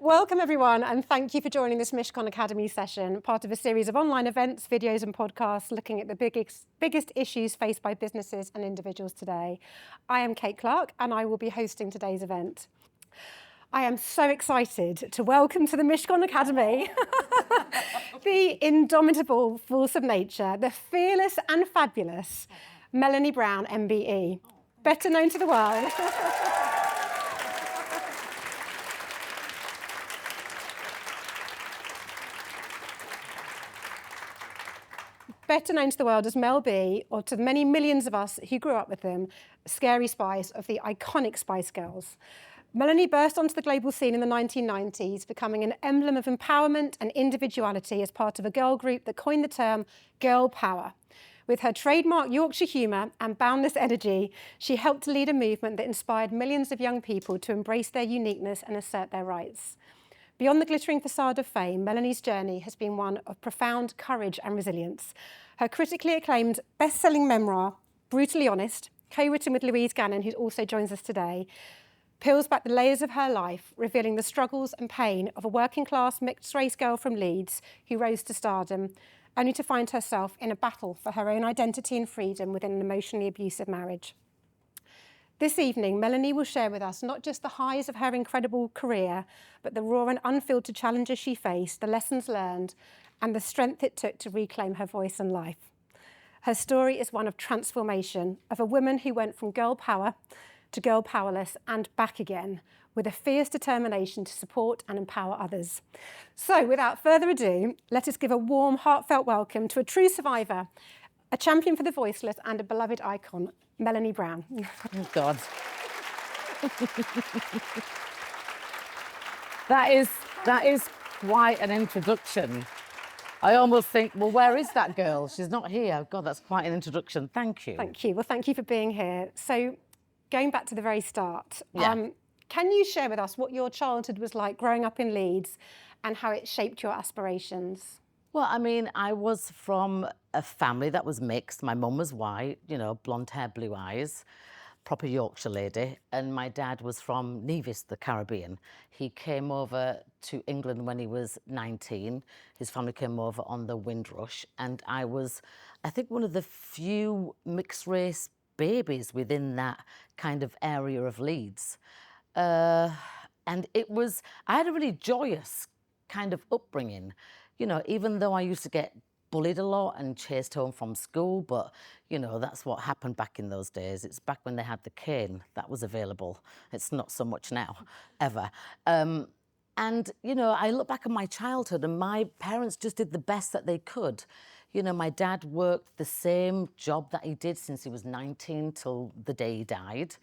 Welcome everyone, and thank you for joining this Mishcon Academy session, part of a series of online events, videos and podcasts looking at the biggest issues faced by businesses and individuals today. I am Kate Clark and I will be hosting today's event. I am so excited to welcome to the Mishcon Academy the indomitable force of nature, the fearless and fabulous Melanie Brown, MBE, better known to the world. Better known to the world as Mel B, or to the many millions of us who grew up with them, Scary Spice of the iconic Spice Girls. Melanie burst onto the global scene in the 1990s, becoming an emblem of empowerment and individuality as part of a girl group that coined the term girl power. With her trademark Yorkshire humour and boundless energy, she helped to lead a movement that inspired millions of young people to embrace their uniqueness and assert their rights. Beyond the glittering facade of fame, Melanie's journey has been one of profound courage and resilience. Her critically acclaimed best-selling memoir, Brutally Honest, co-written with Louise Gannon, who also joins us today, peels back the layers of her life, revealing the struggles and pain of a working-class mixed-race girl from Leeds who rose to stardom, only to find herself in a battle for her own identity and freedom within an emotionally abusive marriage. This evening, Melanie will share with us not just the highs of her incredible career, but the raw and unfiltered challenges she faced, the lessons learned, and the strength it took to reclaim her voice and life. Her story is one of transformation, of a woman who went from girl power to girl powerless and back again, with a fierce determination to support and empower others. So, without further ado, let us give a warm, heartfelt welcome to a true survivor, a champion for the voiceless and a beloved icon, Melanie Brown. Oh, God. That is quite an introduction. I almost think, well, where is that girl? She's not here. God, that's quite an introduction. Thank you. Thank you. Well, thank you for being here. So, going back to the very start, Yeah. can you share with us what your childhood was like growing up in Leeds and how it shaped your aspirations? Well, I mean, I was from a family that was mixed. My mum was white, blonde hair, blue eyes, proper Yorkshire lady. And my dad was from Nevis, the Caribbean. He came over to England when he was 19. His family came over on the Windrush. And I was, I think, one of the few mixed race babies within that kind of area of Leeds. And I had a really joyous kind of upbringing. Even though I used to get bullied a lot and chased home from school, but, that's what happened back in those days. It's back when they had the cane that was available. It's not so much now, ever. And, I look back at my childhood and my parents just did the best that they could. My dad worked the same job that he did since he was 19 till the day he died,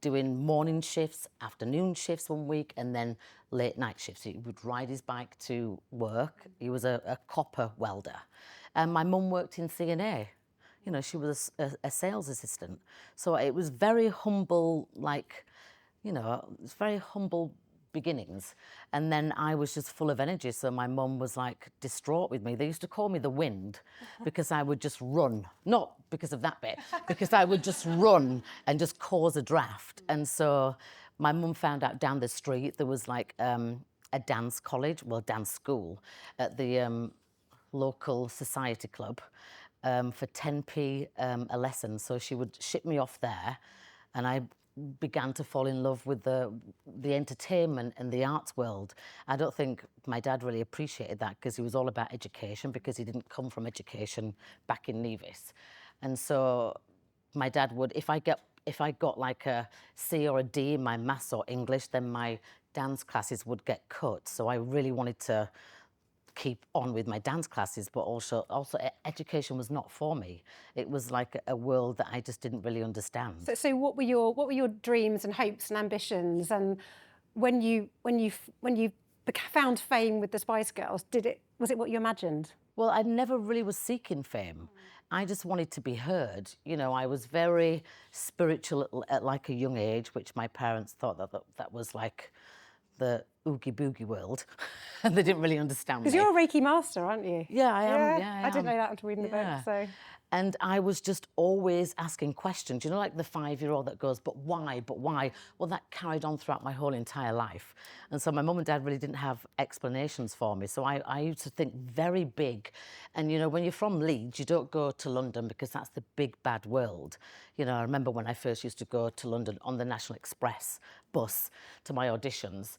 doing morning shifts, afternoon shifts one week, and then late night shifts. He would ride his bike to work. He was a copper welder. And my mum worked in C&A. She was a sales assistant. So it was very humble, it's very humble beginnings. And then I was just full of energy. So my mum was like distraught with me. They used to call me the wind because I would just run, not because of that bit, because I would just run and just cause a draft. And so my mum found out down the street there was like a dance college, dance school at the local society club for 10p a lesson. So she would ship me off there and I began to fall in love with the entertainment and the arts world. I don't think my dad really appreciated that because he was all about education, because he didn't come from education back in Nevis. And so my dad would, if I got like a C or a D in my maths or English, then my dance classes would get cut. So I really wanted to keep on with my dance classes, but also education was not for me. It was like a world that I just didn't really understand. So what were your dreams and hopes and ambitions? And when you found fame with the Spice Girls, was it what you imagined? Well, I never really was seeking fame. I just wanted to be heard. I was very spiritual at like a young age, which my parents thought that was like the oogie boogie world, and they didn't really understand me. Because you're a Reiki master, aren't you? Yeah, I am. Yeah, I didn't know that until reading the book. So. And I was just always asking questions, you know, like the 5-year-old that goes, but why, but why? Well, that carried on throughout my whole entire life. And so my mum and dad really didn't have explanations for me. So I used to think very big. And, you know, when you're from Leeds, you don't go to London because that's the big, bad world. You know, I remember when I first used to go to London on the National Express bus to my auditions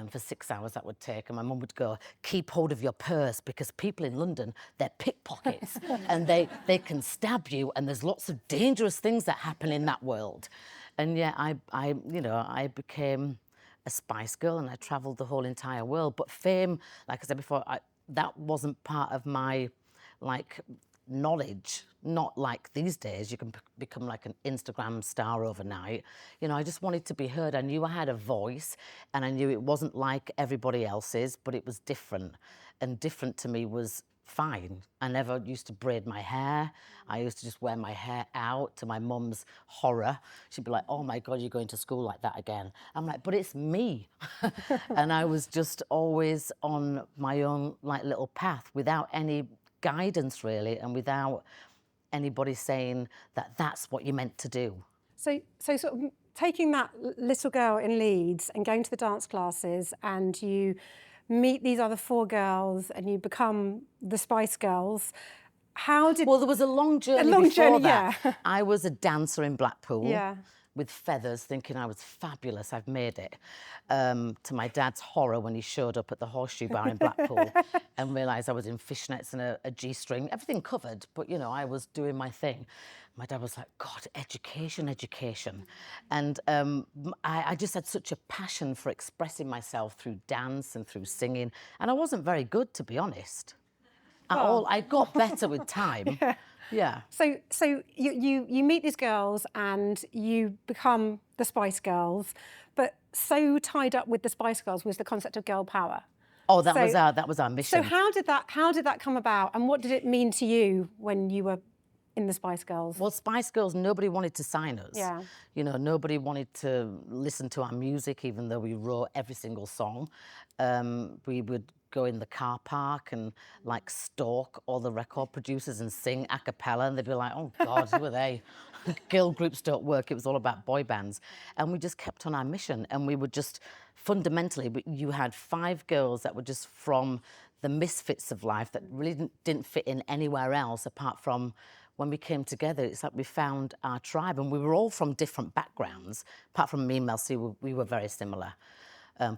for 6 hours that would take. And my mum would go, keep hold of your purse because people in London, they're pickpockets and they can stab you and there's lots of dangerous things that happen in that world. And yeah, I became a Spice Girl and I travelled the whole entire world. But fame, like I said before, that wasn't part of my, like, knowledge. Not like these days you can become like an Instagram star overnight. You know, I just wanted to be heard. I knew I had a voice and I knew it wasn't like everybody else's, but it was different. And different to me was fine. I never used to braid my hair. I used to just wear my hair out, to my mum's horror. She'd be like, oh my God, you're going to school like that again. I'm like, but it's me. And I was just always on my own like little path without any guidance really, and without anybody saying that that's what you're meant to do. So sort of taking that little girl in Leeds and going to the dance classes, and you meet these other 4 girls and you become the Spice Girls. How did... Well, there was a long journey before that. Yeah. I was a dancer in Blackpool. Yeah. With feathers, thinking I was fabulous, I've made it. To my dad's horror when he showed up at the Horseshoe Bar in Blackpool and realised I was in fishnets and a G-string, everything covered, but, you know, I was doing my thing. My dad was like, God, education, education. And I just had such a passion for expressing myself through dance and through singing, and I wasn't very good, to be honest. I got better with time. Yeah. So you meet these girls and you become the Spice Girls, but so tied up with the Spice Girls was the concept of girl power. Oh, that was our mission. So how did that come about, and what did it mean to you when you were in the Spice Girls? Well, Spice Girls, nobody wanted to sign us. Yeah. You know, nobody wanted to listen to our music, even though we wrote every single song. We would go in the car park and like stalk all the record producers and sing a cappella, and they'd be like, oh God, who are they? Girl groups don't work. It was all about boy bands. And we just kept on our mission, and we would just fundamentally, you had 5 girls that were just from the misfits of life that really didn't fit in anywhere else apart from when we came together. It's like we found our tribe, and we were all from different backgrounds. Apart from me and Mel C, we were very similar.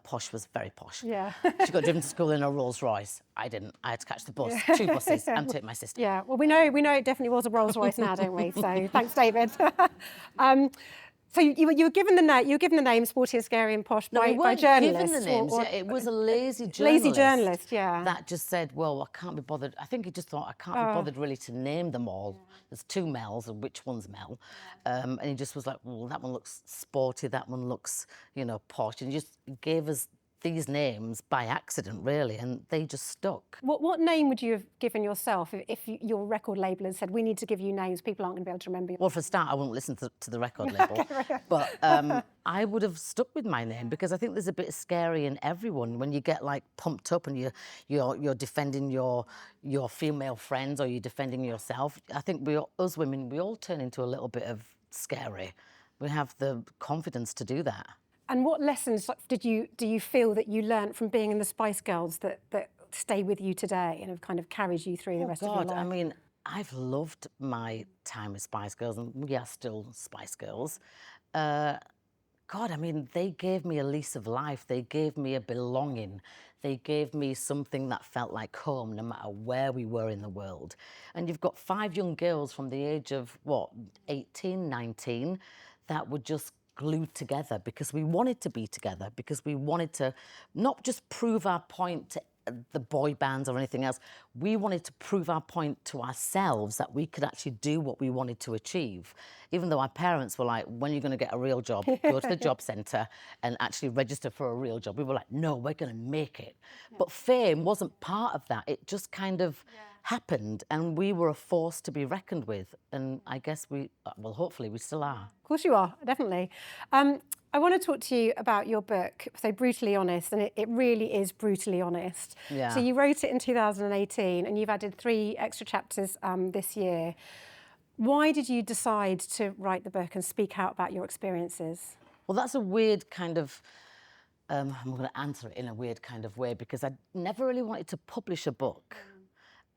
Posh was very posh. Yeah. She got driven to school in a Rolls Royce. I didn't. I had to catch the bus, 2 buses, and take my sister. Yeah. Well, we know it definitely was a Rolls Royce now, don't we? So thanks, David. So you were given the name Sporty and Scary and Posh by journalists. Given the names. It was a lazy journalist. Lazy journalist, yeah. That just said, well, I can't be bothered. I think he just thought, I can't be bothered really to name them all. There's 2 Mels, and which one's Mel? And he just was like, well, that one looks sporty, that one looks, you know, posh. And he just gave us these names by accident, really, and they just stuck. What name would you have given yourself if your record label had said, we need to give you names, people aren't going to be able to remember you? Well, for a start, I wouldn't listen to the record label. But I would have stuck with my name, because I think there's a bit scary in everyone when you get, like, pumped up and you're defending your female friends, or you're defending yourself. I think us women, we all turn into a little bit of scary. We have the confidence to do that. And what lessons do you feel that you learnt from being in the Spice Girls that stay with you today and have kind of carried you through the rest of your life? I mean, I've loved my time with Spice Girls, and we are still Spice Girls. God, I mean, they gave me a lease of life. They gave me a belonging. They gave me something that felt like home, no matter where we were in the world. And you've got 5 young girls from the age of, 18, 19, that were just glued together because we wanted to be together, because we wanted to not just prove our point to the boy bands or anything else. We wanted to prove our point to ourselves that we could actually do what we wanted to achieve. Even though our parents were like, when are you going to get a real job? Go to the job centre and actually register for a real job. We were like, no, we're going to make it. Yeah. But fame wasn't part of that. It just kind of happened, and we were a force to be reckoned with. And I guess well, hopefully we still are. Of course you are, definitely. I want to talk to you about your book, so Brutally Honest, and it really is brutally honest. Yeah. So you wrote it in 2018, and you've added 3 extra chapters this year. Why did you decide to write the book and speak out about your experiences? Well, that's a weird kind of, I'm going to answer it in a weird kind of way, because I never really wanted to publish a book.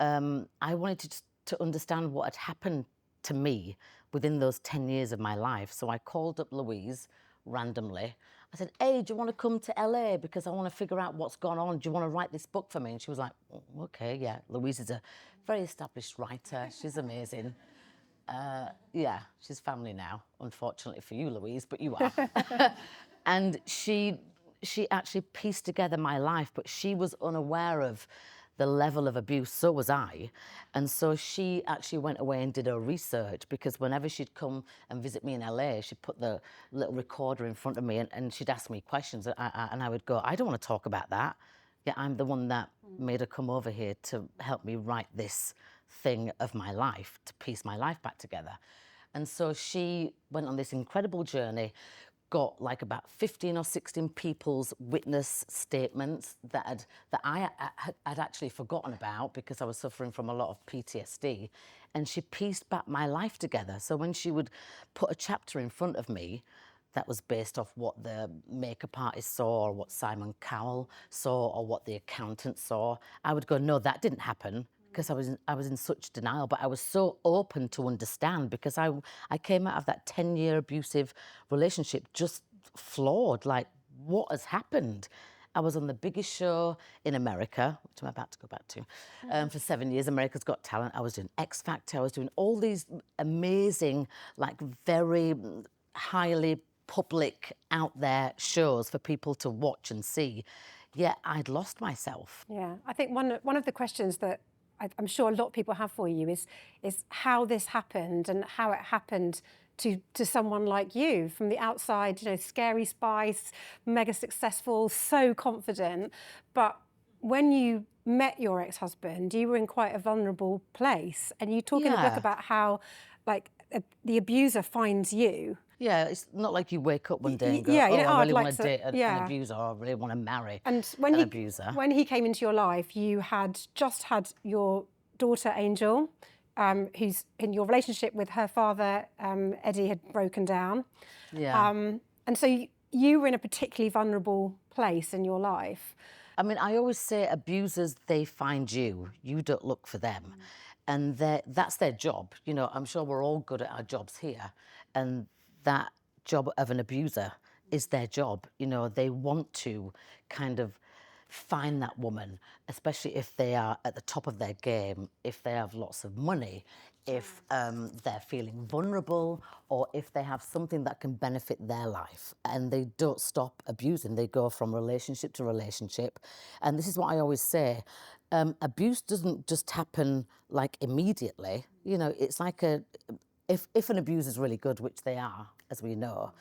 I wanted to understand what had happened to me within those 10 years of my life. So I called up Louise randomly. I said, hey, do you want to come to LA? Because I want to figure out what's gone on. Do you want to write this book for me? And she was like, oh, okay, yeah. Louise is a very established writer. She's amazing. Yeah, she's family now, unfortunately for you, Louise, but you are. And she actually pieced together my life, but she was unaware of the level of abuse, so was I. And so she actually went away and did her research, because whenever she'd come and visit me in LA, she'd put the little recorder in front of me and she'd ask me questions, and I would go, I don't want to talk about that. Yeah, I'm the one that made her come over here to help me write this thing of my life, to piece my life back together. And so she went on this incredible journey, got like about 15 or 16 people's witness statements that I had actually forgotten about, because I was suffering from a lot of PTSD. And she pieced back my life together. So when she would put a chapter in front of me that was based off what the makeup artist saw, or what Simon Cowell saw, or what the accountant saw, I would go, no, that didn't happen. Because I was in such denial, but I was so open to understand, because I came out of that 10-year abusive relationship just flawed. Like, what has happened? I was on the biggest show in America, which I'm about to go back to, for 7 years, America's Got Talent. I was doing X Factor. I was doing all these amazing, like, very highly public, out there shows for people to watch and see. Yet I'd lost myself. Yeah, I think one of the questions that I'm sure a lot of people have for you is how this happened, and how it happened to someone like you from the outside. You know, scary spice, mega successful, so confident, but when you met your ex-husband, you were in quite a vulnerable place, and you talk in the book Yeah. about how, like, the abuser finds you. Yeah, it's not like you wake up one day and go, Yeah, oh, you know, I I'd really like want to to- date an yeah. abuser, or I really want to marry And an abuser. when he came into your life, you had just had your daughter Angel, who's in your relationship with her father, Eddie, had broken down. Yeah. And so you were in a particularly vulnerable place in your life. I mean, I always say abusers, they find you. You don't look for them. And that's their job. You know, I'm sure we're all good at our jobs here. And that job of an abuser is their job. You know, they want to kind of find that woman, especially if they are at the top of their game, if they have lots of money, if they're feeling vulnerable, or if they have something that can benefit their life. And they don't stop abusing. They go from relationship to relationship. And this is what I always say. Abuse doesn't just happen like immediately. You know, it's like if an abuser is really good, which they are, as we know,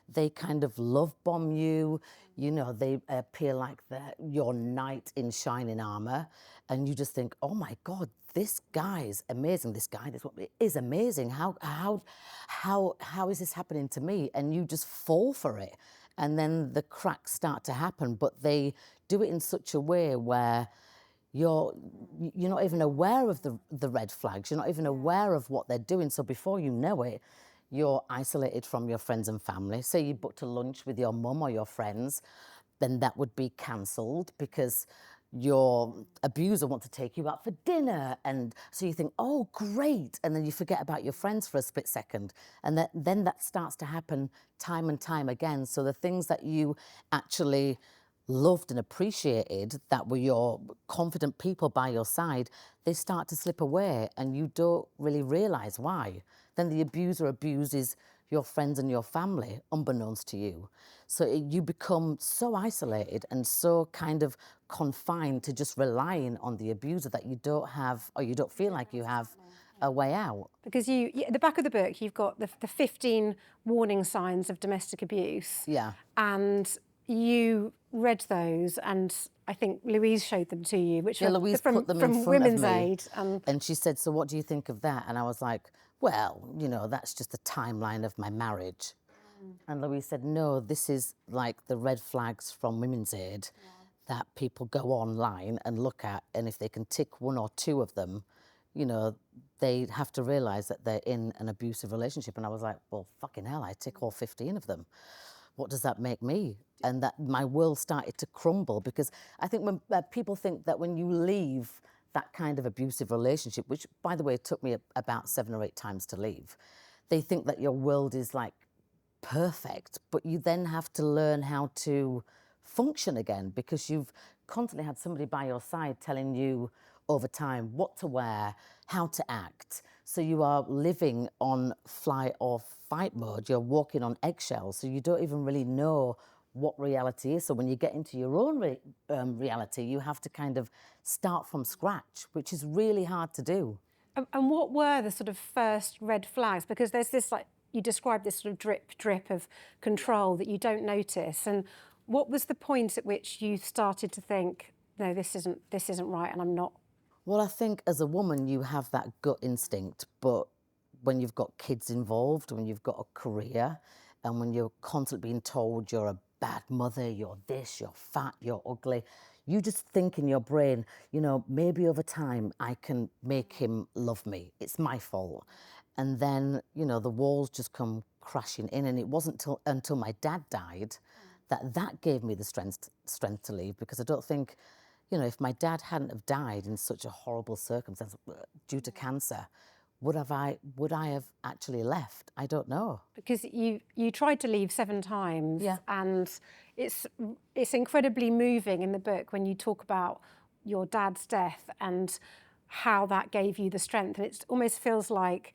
they kind of love bomb you. You know, they appear like your knight in shining armor, and you just think, oh my God, this guy's amazing. This woman is amazing. How is this happening to me? And you just fall for it, and then the cracks start to happen. But they do it in such a way where you're not even aware of the red flags. You're not even aware of what they're doing. So before you know it, you're isolated from your friends and family. Say you booked a lunch with your mum or your friends, then that would be cancelled because your abuser wants to take you out for dinner. And so you think, oh, great. And then you forget about your friends for a split second. And then that starts to happen time and time again. So the things that you actually loved and appreciated, that were your confident people by your side, they start to slip away, and you don't really realise why. Then the abuser abuses your friends and your family, unbeknownst to you. So you become so isolated and so kind of confined to just relying on the abuser that you don't have, or you don't feel like you have a way out. Because at the back of the book, you've got the 15 warning signs of domestic abuse. Yeah. And you read those, and I think Louise showed them to you, which Yeah, were Louise from, put them in from front of Women's me. Aid. And she said, so what do you think of that? And I was like, well, you know, that's just the timeline of my marriage. And Louise said, no, this is like the red flags from Women's Aid that people go online and look at, and if they can tick one or two of them, you know, they have to realise that they're in an abusive relationship. And I was like, well, fucking hell, I tick all 15 of them. What does that make me? And that my world started to crumble, because I think when people think that when you leave that kind of abusive relationship, which, by the way, took me about 7 or 8 times to leave, they think that your world is like perfect, but you then have to learn how to function again, because you've constantly had somebody by your side telling you over time what to wear, how to act. So you are living on flight or fight mode. You're walking on eggshells, so you don't even really know what reality is. So when you get into your own reality, you have to kind of start from scratch, which is really hard to do. And what were the sort of first red flags? Because there's this, like, you described this sort of drip of control that you don't notice. And what was the point at which you started to think, no, this isn't right, and I'm not? Well, I think as a woman, you have that gut instinct, but when you've got kids involved, when you've got a career, and when you're constantly being told you're a bad mother, you're this, you're fat, you're ugly, you just think in your brain, you know, maybe over time I can make him love me. It's my fault. And then, you know, the walls just come crashing in. And it wasn't until my dad died that gave me the strength to leave, because I don't think, you know, if my dad hadn't have died in such a horrible circumstance due to cancer, would I have actually left? I don't know. Because you tried to leave 7 times, Yeah. and it's incredibly moving in the book when you talk about your dad's death and how that gave you the strength. And it almost feels like,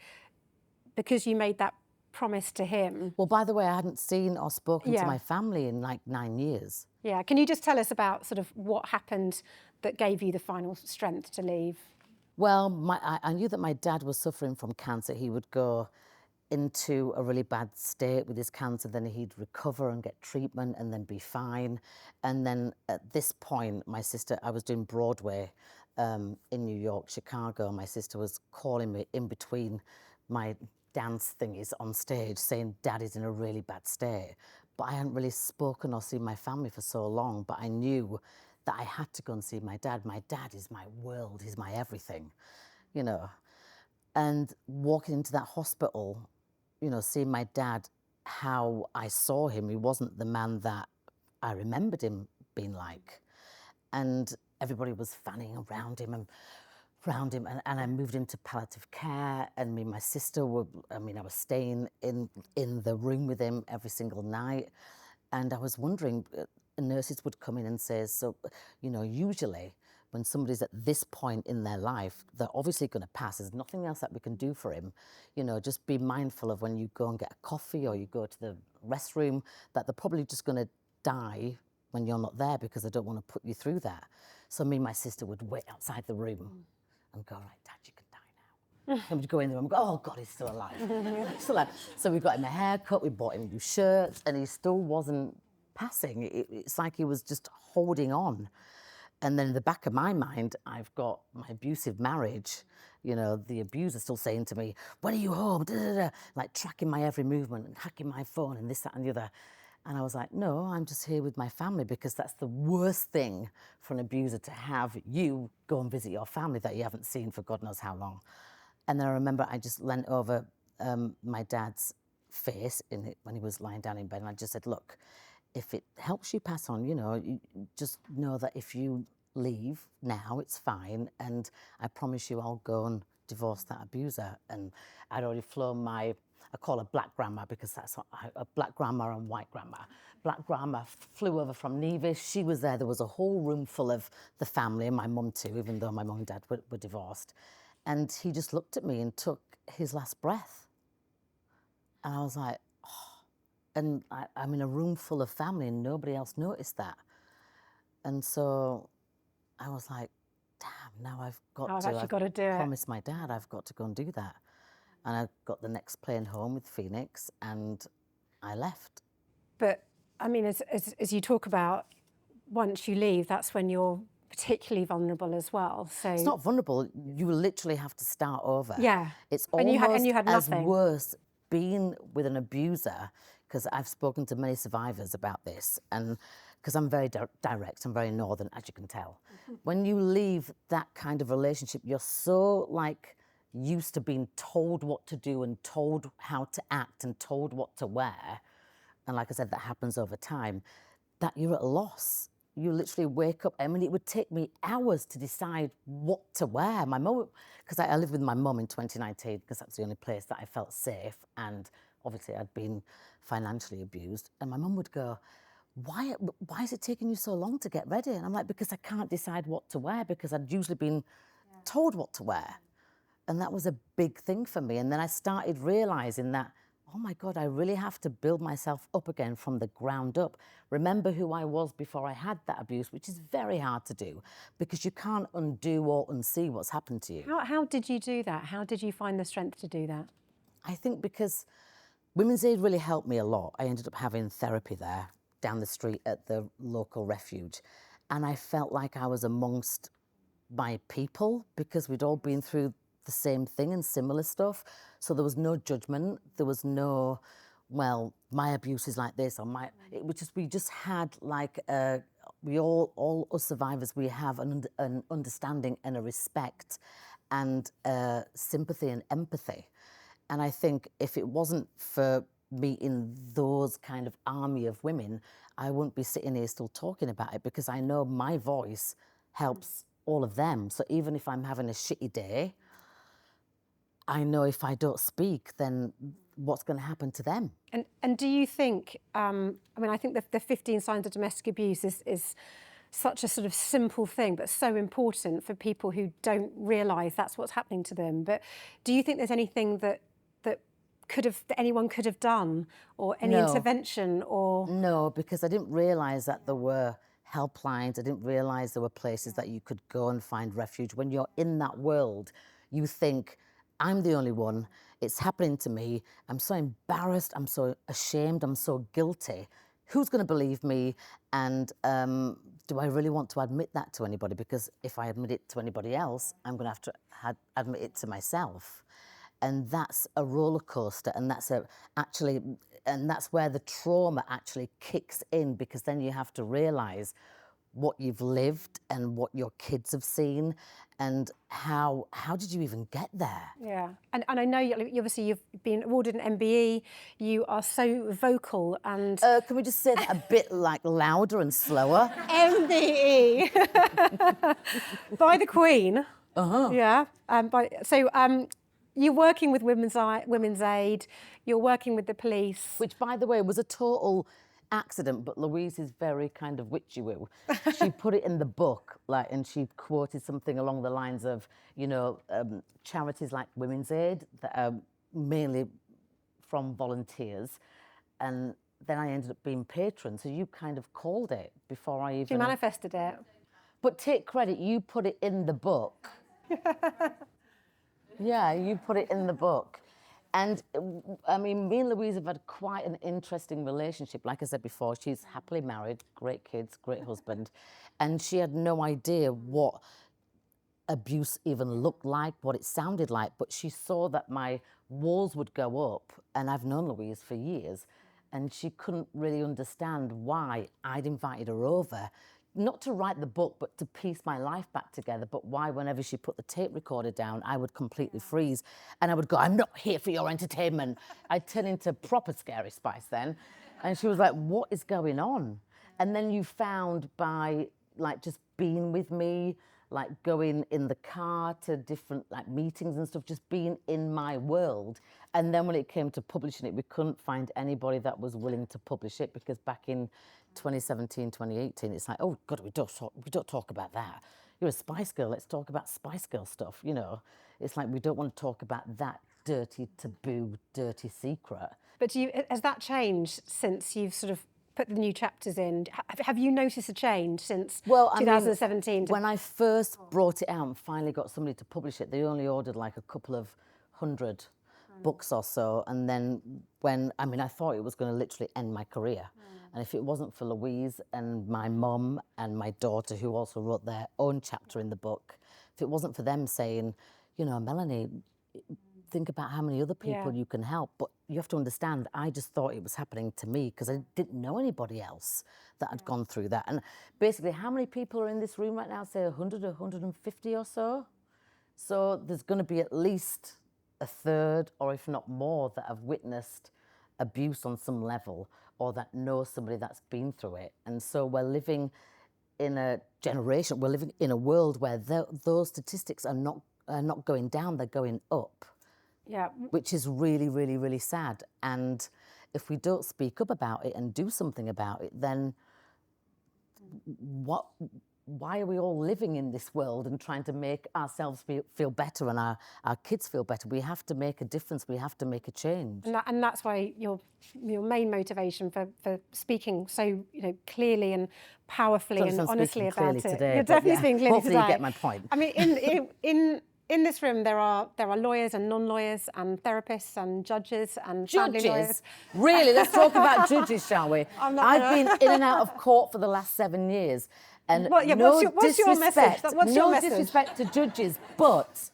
because you made that promise to him. Well, by the way, I hadn't seen or spoken to Yeah. my family in like 9 years. Yeah, can you just tell us about sort of what happened that gave you the final strength to leave? Well, I knew that my dad was suffering from cancer. He would go into a really bad state with his cancer, then he'd recover and get treatment and then be fine. And then at this point, my sister, I was doing Broadway in New York, Chicago. My sister was calling me in between my dance thingies on stage saying Dad is in a really bad state. But I hadn't really spoken or seen my family for so long, but I knew that I had to go and see my dad. My dad is my world, he's my everything, you know. And walking into that hospital, you know, seeing my dad, how I saw him, he wasn't the man that I remembered him being like. And everybody was fanning around him and I moved into palliative care, and me and my sister were, I was staying in the room with him every single night. And I was wondering, nurses would come in and say, so, you know, usually when somebody's at this point in their life, they're obviously going to pass. There's nothing else that we can do for him. You know, just be mindful of when you go and get a coffee or you go to the restroom, that they're probably just going to die when you're not there, because they don't want to put you through that. So me and my sister would wait outside the room and go, right, Dad, you can die now. And we'd go in the room and go, oh God, he's still alive. He's still alive. So we got him a haircut, we bought him new shirts, and he still wasn't passing. It's like he was just holding on. And then in the back of my mind, I've got my abusive marriage. You know, the abuser still saying to me, when are you home? Da, da, da. Like tracking my every movement and hacking my phone and this, that, and the other. And I was like, no, I'm just here with my family, because that's the worst thing for an abuser, to have you go and visit your family that you haven't seen for God knows how long. And then I remember I just leant over my dad's face when he was lying down in bed, and I just said, look, if it helps you pass on, you know, you just know that if you leave now, it's fine, and I promise you I'll go and divorce that abuser. And I'd already flown I call her Black Grandma, because that's a Black Grandma and White Grandma. Black Grandma flew over from Nevis. She was there. There was a whole room full of the family, and my mum too, even though my mum and dad were divorced. And he just looked at me and took his last breath. And I was like, oh. And I'm in a room full of family and nobody else noticed that. And so I was like, damn, now I've got to promise my dad I've got to go and do that. And I got the next plane home with Phoenix and I left. But I mean, as you talk about once you leave, that's when you're particularly vulnerable as well. So It's not vulnerable. You literally have to start over. yeah, It's and almost you had as nothing. worse being with an abuser, because I've spoken to many survivors about this, and because I'm very direct, I'm very northern, as you can tell. When you leave that kind of relationship, you're so like used to being told what to do and told how to act and told what to wear, and like I said, that happens over time, that you're at a loss. You literally wake up. I mean, it would take me hours to decide what to wear. My mum, because I lived with my mum in 2019, because that's the only place that I felt safe. And obviously, I'd been financially abused. And my mum would go, why is it taking you so long to get ready? And I'm like, because I can't decide what to wear, because I'd usually been told what to wear. And that was a big thing for me. And then I started realizing that, oh my God, I really have to build myself up again from the ground up. Remember who I was before I had that abuse, which is very hard to do because you can't undo or unsee what's happened to you. How did you do that? How did you find the strength to do that? I think because Women's Aid really helped me a lot. I ended up having therapy there down the street at the local refuge. And I felt like I was amongst my people because we'd all been through the same thing and similar stuff. So there was no judgment. There was no, well, my abuse is like this, or my, it was just, we just had like, we all us survivors, we have an understanding and a respect and sympathy and empathy. And I think if it wasn't for meeting those kind of army of women, I wouldn't be sitting here still talking about it because I know my voice helps all of them. So even if I'm having a shitty day, I know if I don't speak, then what's going to happen to them? And do you think, I mean, I think the 15 signs of domestic abuse is such a sort of simple thing, but so important for people who don't realise that's what's happening to them. But do you think there's anything that anyone could have done, or any intervention, or? No, because I didn't realise that there were helplines. I didn't realise there were places that you could go and find refuge. When you're in that world, you think, I'm the only one. It's happening to me. I'm so embarrassed. I'm so ashamed. I'm so guilty. Who's going to believe me? And do I really want to admit that to anybody? Because if I admit it to anybody else, I'm going to have to admit it to myself. And that's a roller coaster, and that's where the trauma actually kicks in, because then you have to realise what you've lived and what your kids have seen, and how did you even get there? Yeah, and I know you obviously you've been awarded an MBE. You are so vocal and. Can we just say that a bit like louder and slower? MBE by the Queen. Yeah. You're working with Women's Aid. You're working with the police. Which, by the way, was a total accident, but Louise is very kind of witchy-woo. She put it in the book, and she quoted something along the lines of, charities like Women's Aid that are mainly from volunteers, and then I ended up being patron. So you kind of called it before I even. She manifested it. But take credit, you put it in the book. Yeah, you put it in the book. And I mean, me and Louise have had quite an interesting relationship. Like I said before, she's happily married, great kids, great husband. And she had no idea what abuse even looked like, what it sounded like. But she saw that my walls would go up. And I've known Louise for years. And she couldn't really understand why I'd invited her over, not to write the book, but to piece my life back together. But why, whenever she put the tape recorder down, I would completely freeze. And I would go, I'm not here for your entertainment. I'd turn into proper Scary Spice then. And she was like, what is going on? And then you found by just being with me, going in the car to different meetings and stuff, just being in my world. And then when it came to publishing it, we couldn't find anybody that was willing to publish it, because back in 2017, 2018, it's like, oh God, we don't talk about that. You're a Spice Girl, let's talk about Spice Girl stuff, It's like we don't want to talk about that dirty, taboo, dirty secret. But has that changed since you've sort of put the new chapters in? Have you noticed a change since 2017? When I first brought it out and finally got somebody to publish it, they only ordered a couple of hundred books or so. And then I thought it was going to literally end my career. And if it wasn't for Louise and my mum and my daughter, who also wrote their own chapter in the book, if it wasn't for them saying, you know, Melanie, think about how many other people you can help. But you have to understand, I just thought it was happening to me because I didn't know anybody else that had gone through that. And basically, how many people are in this room right now? Say 100 or 150 or so. So there's going to be at least a third, or if not more, that have witnessed abuse on some level, or that know somebody that's been through it. And so we're living in a generation, we're living in a world where those statistics are not going down, they're going up. Yeah. Which is really, really, really sad. And if we don't speak up about it and do something about it, then why are we all living in this world and trying to make ourselves feel better and our kids feel better? We have to make a difference. We have to make a change. And that's why your main motivation for speaking so clearly and powerfully and honestly about it. Today, You're definitely speaking clearly hopefully today. You get my point. I mean, in this room there are lawyers and non-lawyers and therapists and judges and family lawyers. Really? Let's talk about judges, shall we? I've been in and out of court for the last 7 years. And what's your message? No disrespect to judges, but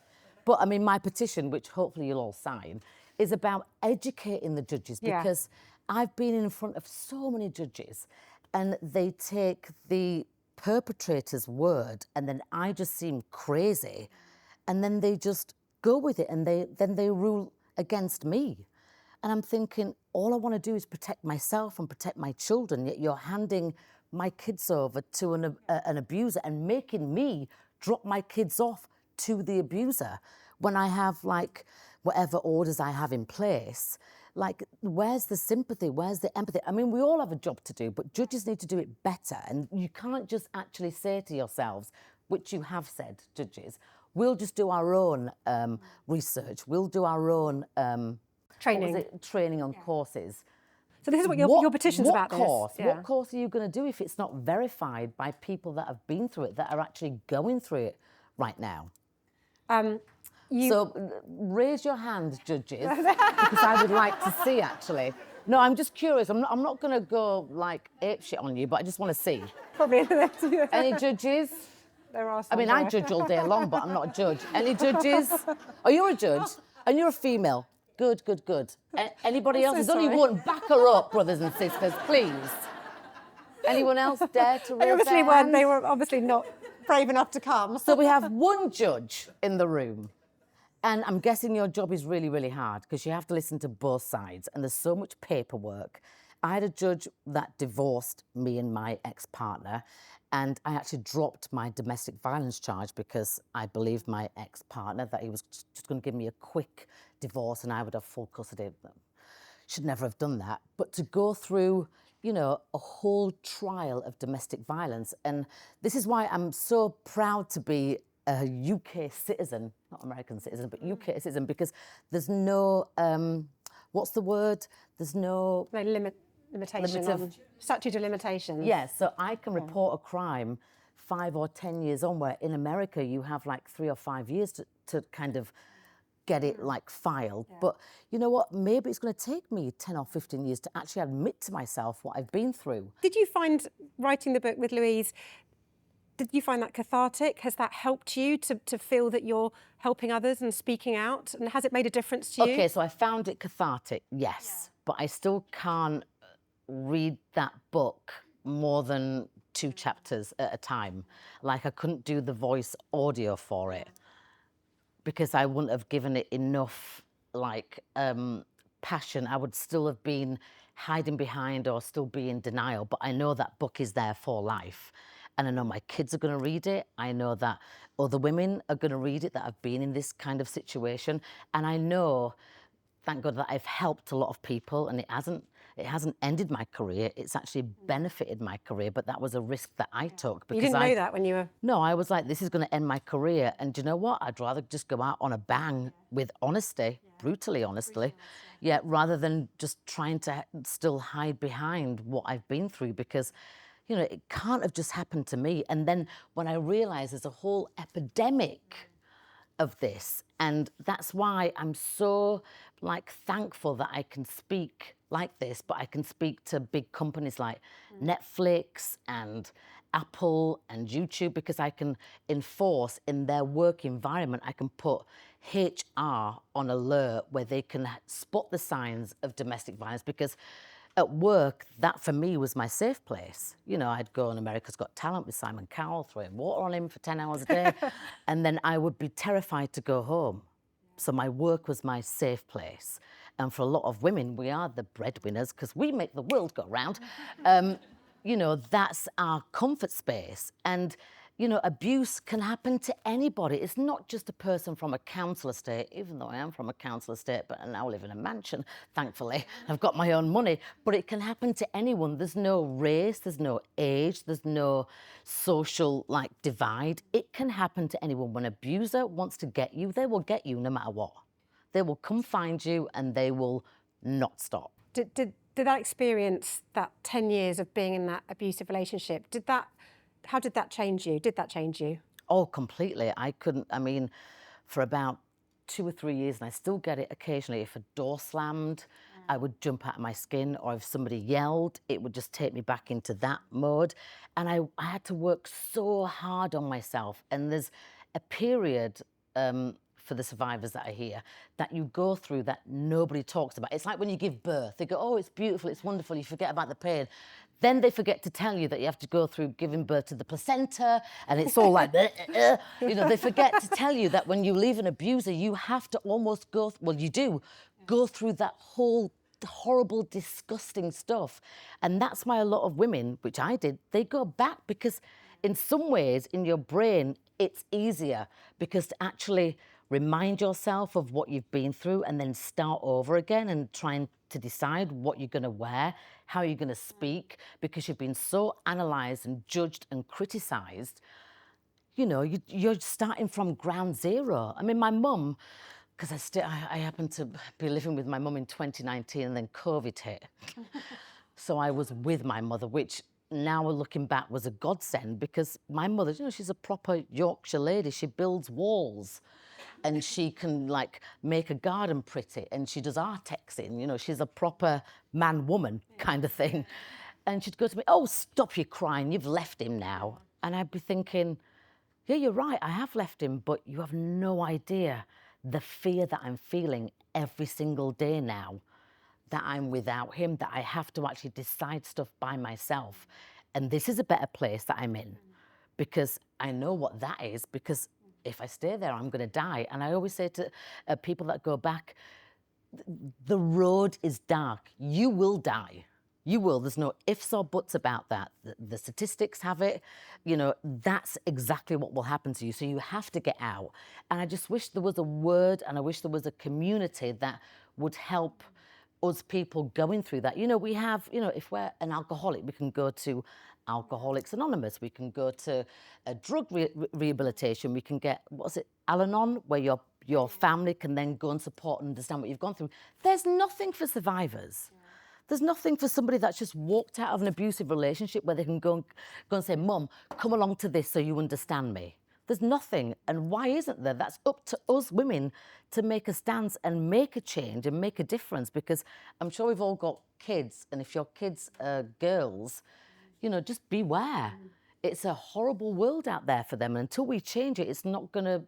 I mean, my petition, which hopefully you'll all sign, is about educating the judges, because I've been in front of so many judges and they take the perpetrator's word and then I just seem crazy and then they just go with it and then they rule against me. And I'm thinking, all I want to do is protect myself and protect my children, yet you're handing my kids over to an abuser and making me drop my kids off to the abuser when I have, like, whatever orders I have in place. Like, where's the sympathy? Where's the empathy? I mean, we all have a job to do, but judges need to do it better. And you can't just actually say to yourselves, which you have said, judges, we'll just do our own research. We'll do our own training on courses. So this is what your petition's about. What course are you going to do if it's not verified by people that have been through it, that are actually going through it right now? So raise your hand, judges, because I would like to see, actually. No, I'm just curious. I'm not going to go, like, apeshit on you, but I just want to see. Probably. Any judges? There are some. I mean, I judge all day long, but I'm not a judge. Any judges? Oh, you're a judge, and you're a female. Good. Anybody else? There's only one. Back her up, brothers and sisters, please. Anyone else dare to raise their hands? They were obviously not brave enough to come. So we have one judge in the room. And I'm guessing your job is really, really hard because you have to listen to both sides and there's so much paperwork. I had a judge that divorced me and my ex-partner, and I actually dropped my domestic violence charge because I believed my ex-partner that he was just going to give me a quick divorce and I would have full custody of them. Should never have done that. But to go through, a whole trial of domestic violence, and this is why I'm so proud to be a UK citizen, not American citizen, but UK citizen, because there's no, what's the word? There's no... Statute of limitations. Yes, so I can report a crime 5 or 10 years on, where in America you have like 3 or 5 years to kind of get it like filed. Yeah. But you know what? Maybe it's going to take me 10 or 15 years to actually admit to myself what I've been through. Did you find writing the book with Louise, did you find that cathartic? Has that helped you to feel that you're helping others and speaking out? And has it made a difference to you? Okay, so I found it cathartic, yes. Yeah. But I still can't read that book more than 2 chapters at a time. Like, I couldn't do the voice audio for it because I wouldn't have given it enough, like, passion. I would still have been hiding behind or still be in denial. But I know that book is there for life. And I know my kids are going to read it. I know that other women are going to read it that have been in this kind of situation. And I know, thank God, that I've helped a lot of people, and it hasn't ended my career. It's actually benefited my career, but that was a risk that I took. Because you didn't know that when you were... No, I was like, this is going to end my career. And do you know what? I'd rather just go out on a bang with honesty, brutally honestly, rather than just trying to still hide behind what I've been through, because it can't have just happened to me. And then when I realised there's a whole epidemic of this, and that's why I'm so like thankful that I can speak like this, but I can speak to big companies like Netflix and Apple and YouTube, because I can enforce in their work environment, I can put HR on alert where they can spot the signs of domestic violence, because at work, that for me was my safe place. You know, I'd go on America's Got Talent with Simon Cowell, throwing water on him for 10 hours a day, and then I would be terrified to go home. So my work was my safe place. And for a lot of women, we are the breadwinners because we make the world go round. You know, that's our comfort space. And, you know, abuse can happen to anybody. It's not just a person from a council estate, even though I am from a council estate, but I now live in a mansion, thankfully. I've got my own money. But it can happen to anyone. There's no race, there's no age, there's no social, like, divide. It can happen to anyone. When an abuser wants to get you, they will get you no matter what. They will come find you and they will not stop. Did that experience, that 10 years of being in that abusive relationship, how did that change you? Did that change you? Oh, completely. I mean, for about 2 or 3 years, and I still get it occasionally, if a door slammed, I would jump out of my skin, or if somebody yelled, it would just take me back into that mode. And I had to work so hard on myself. And there's a period, for the survivors that are here, that you go through that nobody talks about. It's like when you give birth. They go, oh, it's beautiful, it's wonderful, you forget about the pain. Then they forget to tell you that you have to go through giving birth to the placenta, and it's all like, you know, they forget to tell you that when you leave an abuser, you have to almost go, well, you do, go through that whole horrible, disgusting stuff. And that's why a lot of women, which I did, they go back, because in some ways, in your brain, it's easier, because to actually remind yourself of what you've been through and then start over again and trying to decide what you're going to wear, how you're going to speak, because you've been so analysed and judged and criticised. You know, you're starting from ground zero. I mean, my mum, because I happened to be living with my mum in 2019 and then COVID hit. So I was with my mother, which now looking back was a godsend, because my mother, you know, she's a proper Yorkshire lady. She builds walls. And she can, like, make a garden pretty, and she does artexing, you know, she's a proper man-woman kind of thing. And she'd go to me, oh, stop your crying, you've left him now. And I'd be thinking, yeah, you're right, I have left him, but you have no idea the fear that I'm feeling every single day now, that I'm without him, that I have to actually decide stuff by myself. And this is a better place that I'm in, because I know what that is, because if I stay there, I'm going to die. And I always say to people that go back, the road is dark. You will die. You will. There's no ifs or buts about that. The statistics have it. You know, that's exactly what will happen to you. So you have to get out. And I just wish there was a word, and I wish there was a community that would help us people going through that. You know, we have, you know, if we're an alcoholic, we can go to Alcoholics Anonymous, we can go to a drug rehabilitation, we can get, what's it, Al-Anon, where your family can then go and support and understand what you've gone through. There's nothing for survivors. There's nothing for somebody that's just walked out of an abusive relationship where they can go and say, Mum, come along to this so you understand me. There's nothing. And why isn't there? That's up to us women to make a stance and make a change and make a difference, because I'm sure we've all got kids, and if your kids are girls, you know, just beware. It's a horrible world out there for them, and until we change it, it's not gonna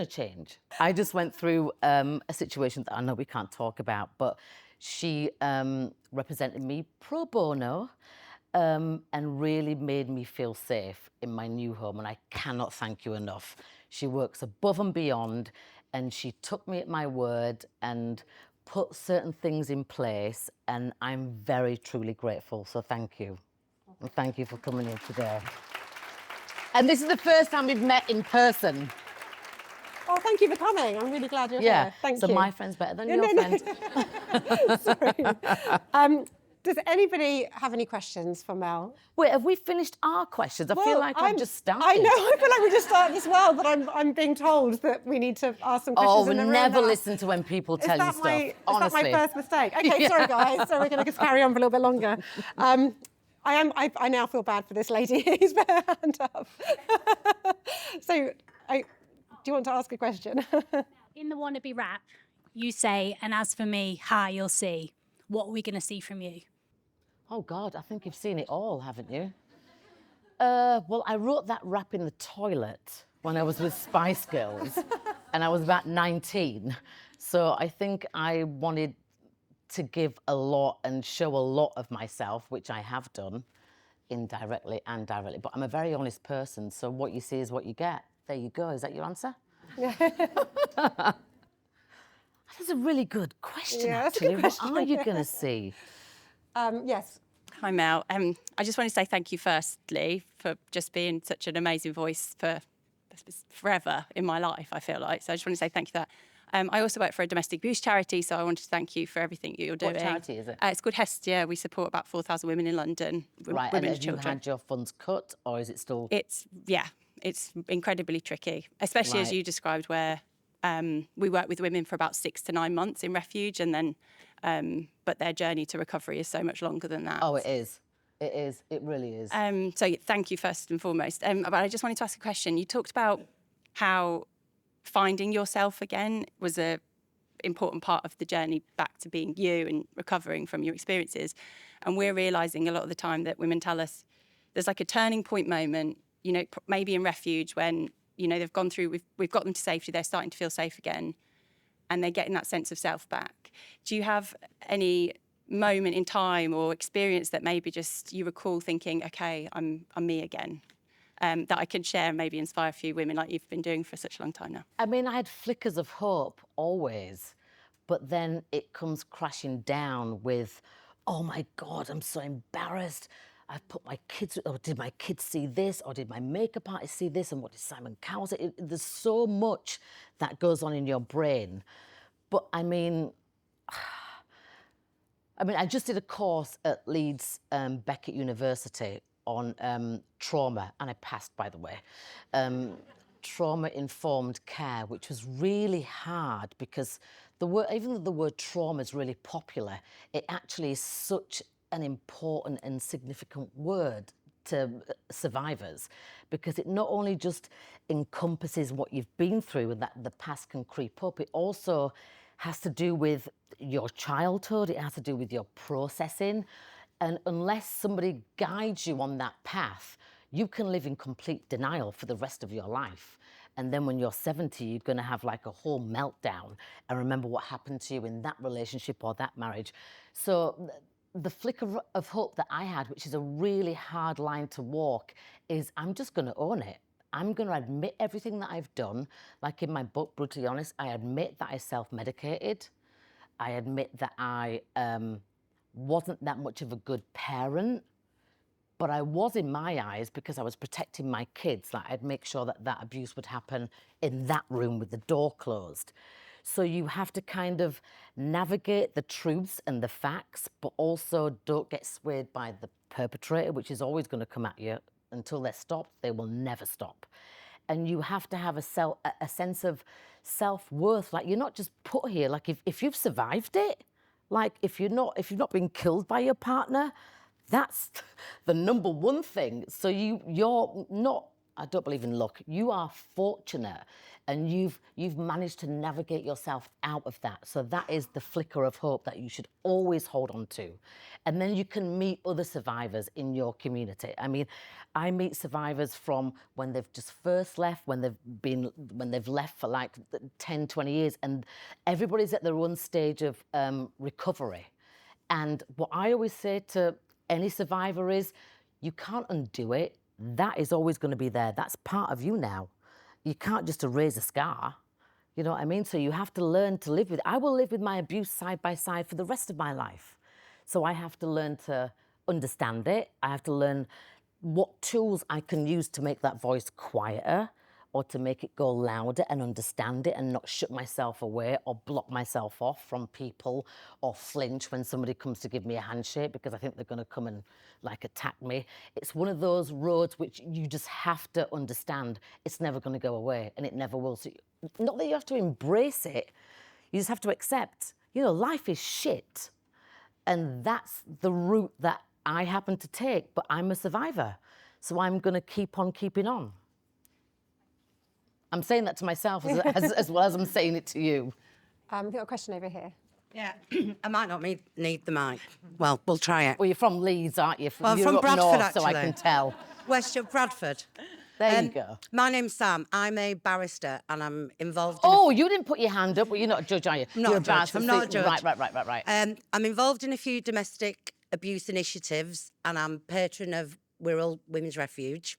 change. I just went through a situation that I know we can't talk about, but she represented me pro bono, and really made me feel safe in my new home, and I cannot thank you enough. She works above and beyond, and she took me at my word and put certain things in place, and I'm very, truly grateful, so thank you. And thank you for coming in today. And this is the first time we've met in person. Oh, thank you for coming. I'm really glad you're here. Thank you. So my friend's better than your friend. Sorry. Does anybody have any questions for Mel? Wait, have we finished our questions? I feel like I've just started. I know, I feel like we just started as well, but I'm being told that we need to ask some questions in the room. Never listen to when people tell you stuff, honestly. Is that my first mistake? Okay, sorry guys, so we're going to just carry on for a little bit longer. I now feel bad for this lady who's put her hand up. So, do you want to ask a question? In the wannabe rap, You say, and as for me, you'll see. What are we going to see from you? Oh, God, I think you've seen it all, haven't you? Well, I wrote that rap in the toilet when I was with Spice Girls, and I was about 19. So I think I wanted to give a lot and show a lot of myself, which I have done, indirectly and directly. But I'm a very honest person, so what you see is what you get. There you go. Is that your answer? That's a really good question, Yeah, that's a actually. good question. What are you going to see? Yes. Hi, Mel. I just want to say thank you, firstly, for just being such an amazing voice for forever in my life, I feel like. So I just want to say thank you for that. I also work for a domestic abuse charity, so I wanted to thank you for everything you're doing. What charity is it? It's called Hestia. We support about 4,000 women in London, Right, women and and have you children. had your funds cut, or is it still... It's incredibly tricky, especially as Right. you described, where we work with women for about 6 to 9 months in refuge, and then, but their journey to recovery is so much longer than that. Oh, it is. It is. It really is. So thank you first and foremost. But I just wanted to ask a question. You talked about how finding yourself again was a important part of the journey back to being you and recovering from your experiences. And we're realising a lot of the time that women tell us there's like a turning point moment, you know, maybe in refuge when, you know, they've gone through, we've got them to safety, they're starting to feel safe again, and they're getting that sense of self back. Do you have any moment in time or experience that maybe just you recall thinking, okay, I'm me again, that I can share and maybe inspire a few women like you've been doing for such a long time now? I mean, I had flickers of hope always, but then it comes crashing down with, oh my God, I'm so embarrassed. I've put my kids, or did my kids see this? Or did my makeup artist see this? And what did Simon Cowell say? There's so much that goes on in your brain. But I mean, I just did a course at Leeds Beckett University on trauma, and I passed, by the way. Trauma-informed care, which was really hard because the word, even though the word trauma is really popular, it actually is such an important and significant word to survivors, because it not only just encompasses what you've been through and that the past can creep up, it also has to do with your childhood, it has to do with your processing. And unless somebody guides you on that path, you can live in complete denial for the rest of your life. And then when you're 70, you're going to have like a whole meltdown and remember what happened to you in that relationship or that marriage. So the flicker of hope that I had, which is a really hard line to walk, is I'm just going to own it. I'm going to admit everything that I've done. Like in my book, Brutally Honest, I admit that I self-medicated. I admit that I wasn't that much of a good parent, but I was in my eyes because I was protecting my kids. Like I'd make sure that that abuse would happen in that room with the door closed. So you have to kind of navigate the truths and the facts, but also don't get swayed by the perpetrator, which is always going to come at you. Until they're stopped, they will never stop. And you have to have a sense of self-worth. Like you're not just put here, like if you've survived it, like if you've not been killed by your partner, that's the number one thing. So you're not, I don't believe in luck, you are fortunate, and you've managed to navigate yourself out of that. So that is the flicker of hope that you should always hold on to. And then you can meet other survivors in your community. I mean, I meet survivors from when they've just first left, when they've left for like 10, 20 years, and everybody's at their own stage of recovery. And what I always say to any survivor is, you can't undo it. That is always going to be there. That's part of you now. You can't just erase a scar. You know what I mean? So you have to learn to live with it. I will live with my abuse side by side for the rest of my life. So I have to learn to understand it. I have to learn what tools I can use to make that voice quieter, or to make it go louder and understand it and not shut myself away or block myself off from people or flinch when somebody comes to give me a handshake because I think they're going to come and like attack me. It's one of those roads which you just have to understand. It's never going to go away, and it never will. So not that you have to embrace it, you just have to accept, you know, life is shit. And that's the route that I happen to take, but I'm a survivor. So I'm going to keep on keeping on. I'm saying that to myself as well as I'm saying it to you. We've got a question over here. Yeah, I might not need the mic. Well, we'll try it. Well, you're from Leeds, aren't you? Well, I'm You're from up Bradford, north, actually. so I can tell. West of Bradford. There you go. My name's Sam. I'm a barrister and I'm involved in... Oh, you didn't put your hand up, but you're not a judge, are you? I'm not You're a judge. barrister, I'm not a judge. Right. I'm involved in a few domestic abuse initiatives and I'm patron of Wirral Women's Refuge.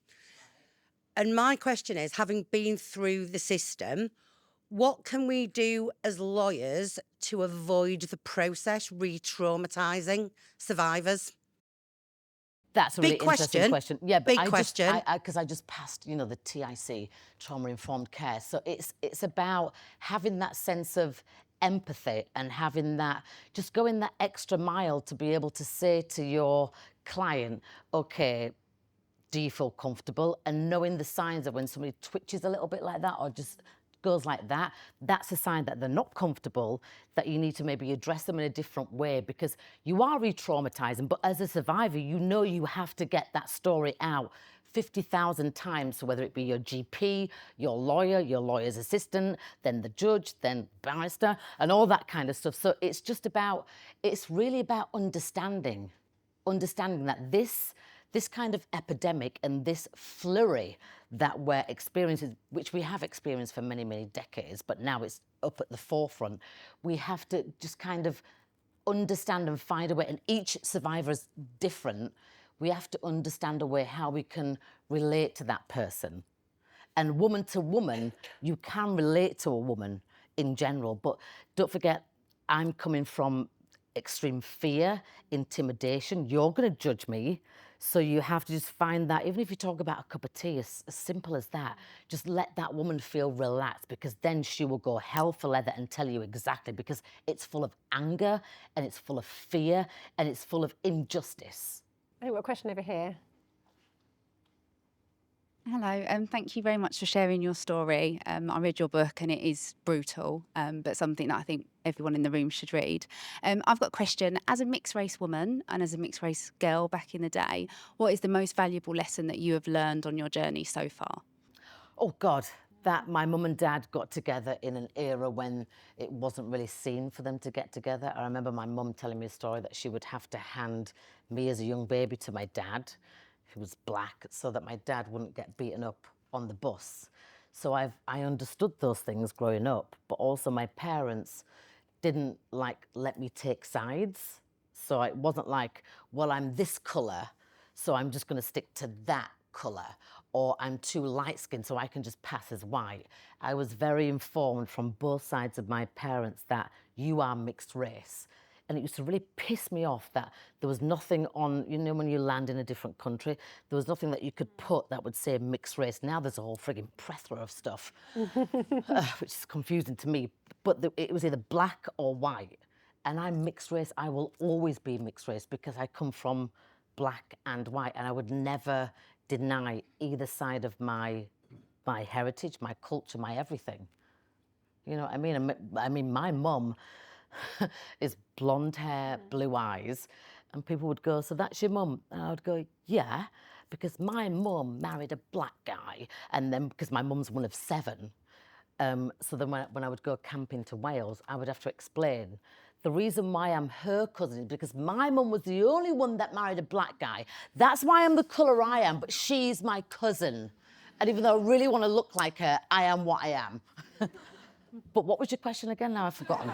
And my question is, having been through the system, what can we do as lawyers to avoid the process re-traumatising survivors? That's a really interesting question. Yeah, but Big question. Because I just passed, you know, the TIC, trauma-informed care. So it's about having that sense of empathy and having that, just going that extra mile to be able to say to your client, okay, do you feel comfortable? And knowing the signs of when somebody twitches a little bit like that or just goes like that, that's a sign that they're not comfortable, that you need to maybe address them in a different way because you are re-traumatising, but as a survivor, you know you have to get that story out 50,000 times, so whether it be your GP, your lawyer, your lawyer's assistant, then the judge, then barrister, and all that kind of stuff. So it's just about, it's really about understanding that this kind of epidemic and this flurry that we're experiencing, which we have experienced for many, many decades, but now it's up at the forefront, we have to just kind of understand and find a way, and each survivor is different. We have to understand a way how we can relate to that person. And woman to woman, you can relate to a woman in general, but don't forget, I'm coming from extreme fear, intimidation. You're going to judge me. So you have to just find that, even if you talk about a cup of tea, as simple as that, just let that woman feel relaxed because then she will go hell for leather and tell you exactly, because it's full of anger and it's full of fear and it's full of injustice. I think we've got a question over here. Hello, and thank you very much for sharing your story. I read your book and it is brutal, but something that I think everyone in the room should read. I've got a question. As a mixed race woman and as a mixed race girl back in the day, what is the most valuable lesson that you have learned on your journey so far? Oh God, that my mum and dad got together in an era when it wasn't really seen for them to get together. I remember my mum telling me a story that she would have to hand me as a young baby to my dad, who was black, so that my dad wouldn't get beaten up on the bus. So I understood those things growing up, but also my parents didn't let me take sides. So it wasn't like, well, I'm this colour, so I'm just going to stick to that colour, or I'm too light-skinned, so I can just pass as white. I was very informed from both sides of my parents that you are mixed race. And it used to really piss me off that there was nothing on, you know, when you land in a different country, there was nothing that you could put that would say mixed race. Now there's a whole frigging plethora of stuff, which is confusing to me. But it was either black or white. And I'm mixed race. I will always be mixed race because I come from black and white, and I would never deny either side of my heritage, my culture, my everything. You know what I mean? I mean, my mum is blonde hair, blue eyes, and people would go, so that's your mum? And I would go, yeah, because my mum married a black guy, and then because my mum's one of 7, so then when I would go camping to Wales, I would have to explain the reason why I'm her cousin is because my mum was the only one that married a black guy. That's why I'm the colour I am, but she's my cousin. And even though I really want to look like her, I am what I am. But what was your question again? Now I've forgotten.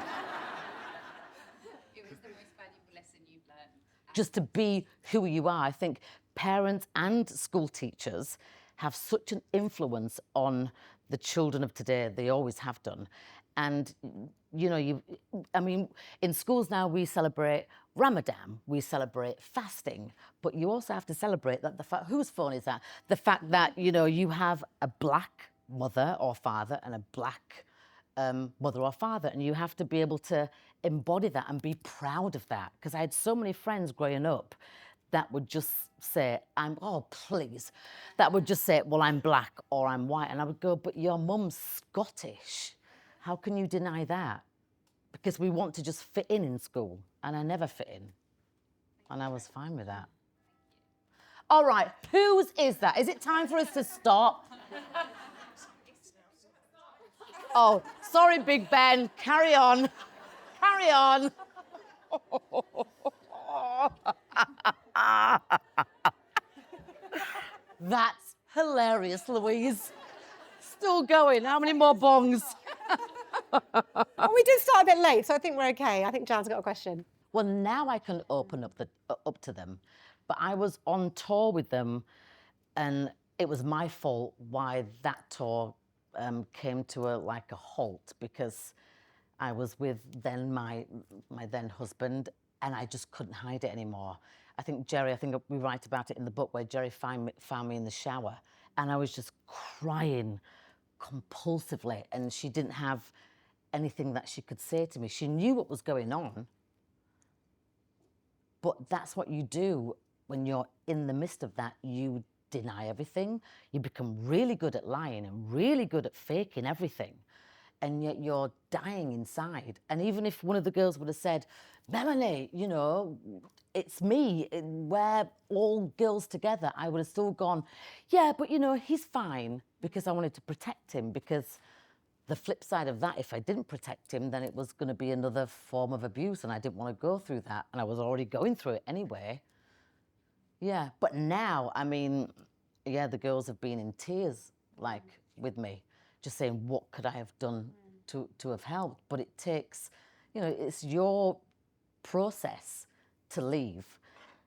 It was the most valuable lesson you've learned. Just to be who you are. I think parents and school teachers have such an influence on the children of today. They always have done. And, you know, I mean, in schools now we celebrate Ramadan, we celebrate fasting, but you also have to celebrate that whose phone is that? The fact that, you know, you have a black mother or father and a black mother or father, and you have to be able to embody that and be proud of that. Because I had so many friends growing up that would just say, that would just say, well, I'm black or I'm white. And I would go, but your mum's Scottish. How can you deny that? Because we want to just fit in school, and I never fit in. And I was fine with that. All right, whose is that? Is it time for us to stop? Oh, sorry, Big Ben. Carry on. Carry on. That's hilarious, Louise. Still going. How many more bongs? Oh, we did start a bit late, so I think we're okay. I think Jan's got a question. Well, now I can open up to them, but I was on tour with them, and it was my fault why that tour came to a halt, because I was with then my then husband, and I just couldn't hide it anymore. I think we write about it in the book, where Jerry found me in the shower, and I was just crying compulsively, and she didn't have anything that she could say to me. She knew what was going on, but that's what you do when you're in the midst of that. You deny everything. You become really good at lying and really good at faking everything. And yet you're dying inside. And even if one of the girls would have said, Melanie, you know, it's me, we're all girls together, I would have still gone, yeah, but you know, he's fine, because I wanted to protect him, because the flip side of that, if I didn't protect him, then it was going to be another form of abuse, and I didn't want to go through that, and I was already going through it anyway. Yeah, but now, I mean, yeah, the girls have been in tears, like, with me, just saying, what could I have done to have helped? But it takes, you know, it's your process to leave.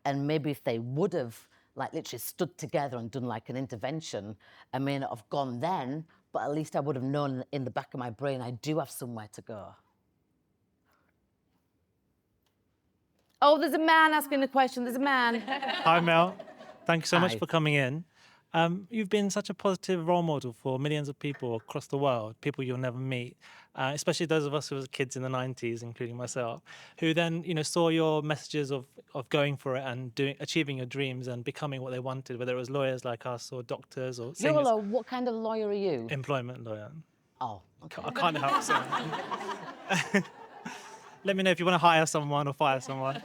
And maybe if they would have, like, literally stood together and done, like, an intervention, I may not have gone then, but at least I would have known in the back of my brain I do have somewhere to go. Oh, there's a man asking a question. There's a man. Hi, Mel. Thank you so much Hi. for coming in. You've been such a positive role model for millions of people across the world, people you'll never meet, especially those of us who were kids in the 90s, including myself, who then, you know, saw your messages of going for it and achieving your dreams and becoming what they wanted, whether it was lawyers like us or doctors or singers. Yolo, what kind of lawyer are you? Employment lawyer. Oh, okay. I can't help saying. Let me know if you want to hire someone or fire someone.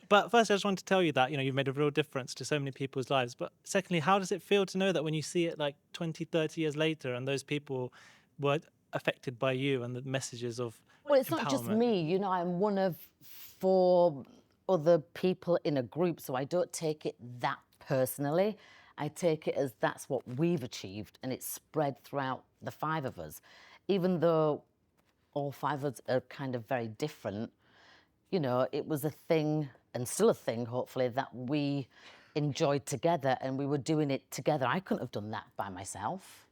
But first, I just wanted to tell you that, you know, you've made a real difference to so many people's lives. But secondly, how does it feel to know that when you see it like 20, 30 years later and those people were affected by you and the messages of Well, it's not just me. You know, I'm one of 4 other people in a group, so I don't take it that personally. I take it as that's what we've achieved, and it's spread throughout the 5 of us. Even though all 5 of us are kind of very different, you know, it was a thing, and still a thing, hopefully, that we enjoyed together, and we were doing it together. I couldn't have done that by myself,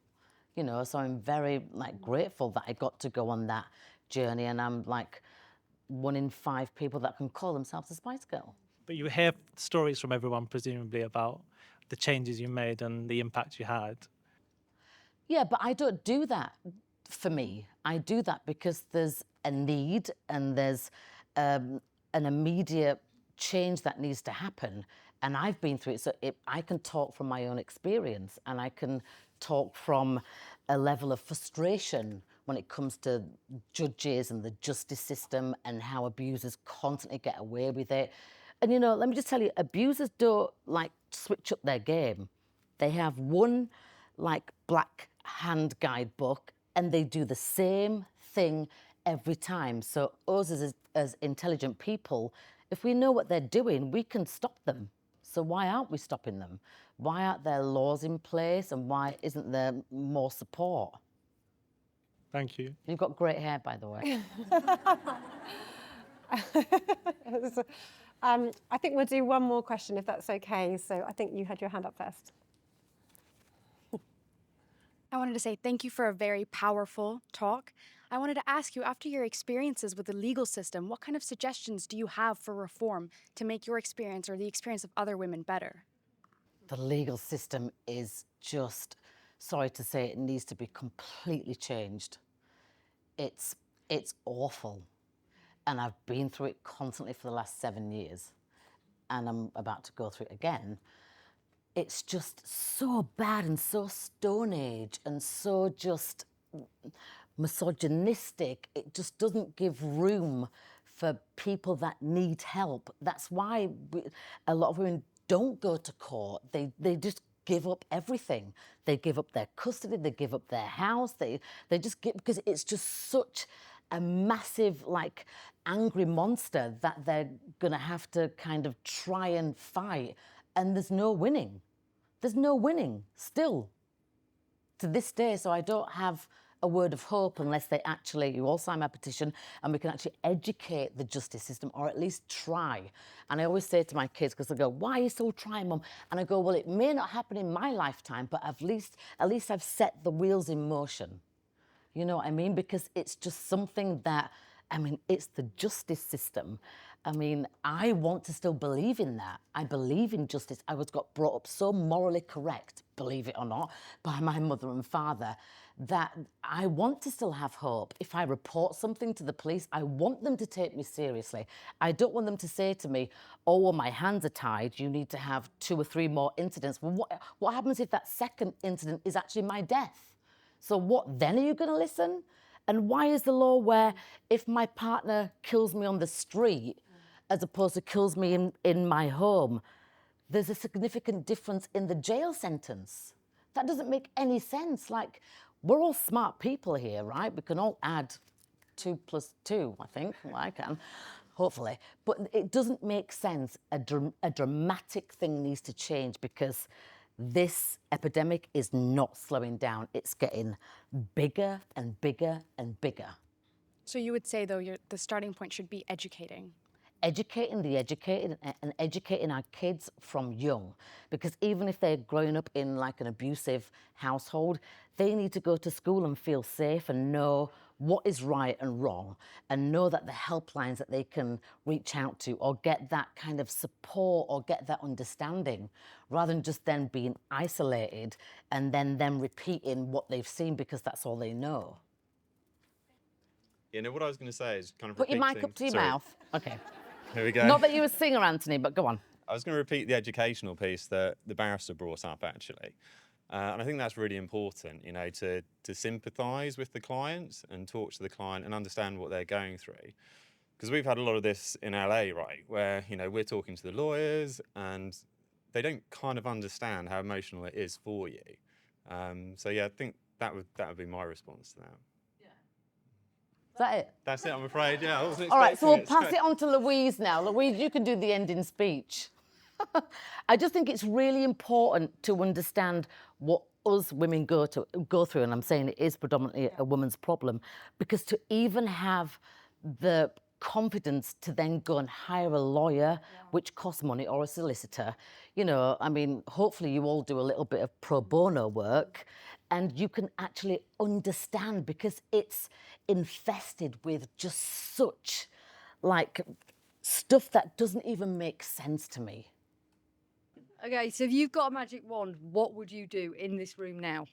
you know, so I'm very, like, grateful that I got to go on that journey, and I'm, like, 1 in 5 people that can call themselves a Spice Girl. But you hear stories from everyone, presumably, about the changes you made and the impact you had. Yeah, but I don't do that for me. I do that because there's a need and there's an immediate change that needs to happen. And I've been through it, so I can talk from my own experience, and I can talk from a level of frustration when it comes to judges and the justice system and how abusers constantly get away with it. And, you know, let me just tell you, abusers don't, like, switch up their game. They have one, like, black hand guidebook, and they do the same thing every time. So us as intelligent people, if we know what they're doing, we can stop them. So why aren't we stopping them? Why aren't there laws in place, and why isn't there more support? Thank you. You've got great hair, by the way. I think we'll do one more question, if that's okay. So I think you had your hand up first. I wanted to say thank you for a very powerful talk. I wanted to ask you, after your experiences with the legal system, what kind of suggestions do you have for reform to make your experience or the experience of other women better? The legal system is just, sorry to say, it needs to be completely changed. It's awful. And I've been through it constantly for the last 7 years. And I'm about to go through it again. It's just so bad and so Stone Age and so just misogynistic. It just doesn't give room for people that need help. That's why a lot of women don't go to court. They just give up everything. They give up their custody, they give up their house, they just give, because it's just such a massive, like, angry monster that they're gonna have to kind of try and fight, and there's no winning. There's no winning, still, to this day. So I don't have a word of hope unless they actually, you all sign my petition and we can actually educate the justice system, or at least try. And I always say to my kids, because they go, why are you so trying, Mum? And I go, well, it may not happen in my lifetime, but at least I've set the wheels in motion. You know what I mean? Because it's just something that, I mean, it's the justice system. I mean, I want to still believe in that. I believe in justice. I got brought up so morally correct, believe it or not, by my mother and father, that I want to still have hope. If I report something to the police, I want them to take me seriously. I don't want them to say to me, oh, well, my hands are tied, you need to have 2 or 3 more incidents. Well, what happens if that second incident is actually my death? So what, then are you going to listen? And why is the law where if my partner kills me on the street, as opposed to kills me in my home, there's a significant difference in the jail sentence? That doesn't make any sense. Like, we're all smart people here, right? We can all add 2 + 2, I think. Well, I can, hopefully. But it doesn't make sense. A dramatic thing needs to change, because this epidemic is not slowing down. It's getting bigger and bigger and bigger. So you would say, though, the starting point should be educating. Educating the educated and educating our kids from young, because even if they're growing up in like an abusive household, they need to go to school and feel safe and know what is right and wrong, and know that the helplines that they can reach out to, or get that kind of support, or get that understanding, rather than just then being isolated and then them repeating what they've seen because that's all they know. You know, what I was going to say is kind of Put your mic repeating- up to your Sorry. mouth. Okay. Here we go. Not that you're a singer, Anthony, but go on. I was going to repeat the educational piece that the barrister brought up, actually. And I think that's really important, you know, to sympathise with the client and talk to the client and understand what they're going through. Because we've had a lot of this in LA, right, where, you know, we're talking to the lawyers and they don't kind of understand how emotional it is for you. So, yeah, I think that would be my response to that. Is that it? That's it, I'm afraid, yeah. I wasn't All right, so we'll expecting pass it on to Louise now. Louise, you can do the ending speech. I just think it's really important to understand what us women go through, and I'm saying it is predominantly a woman's problem, because to even have the confidence to then go and hire a lawyer, which costs money, or a solicitor, you know, I mean, hopefully you all do a little bit of pro bono work, and you can actually understand, because it's infested with just such, like, stuff that doesn't even make sense to me. Okay, so if you've got a magic wand, what would you do in this room now?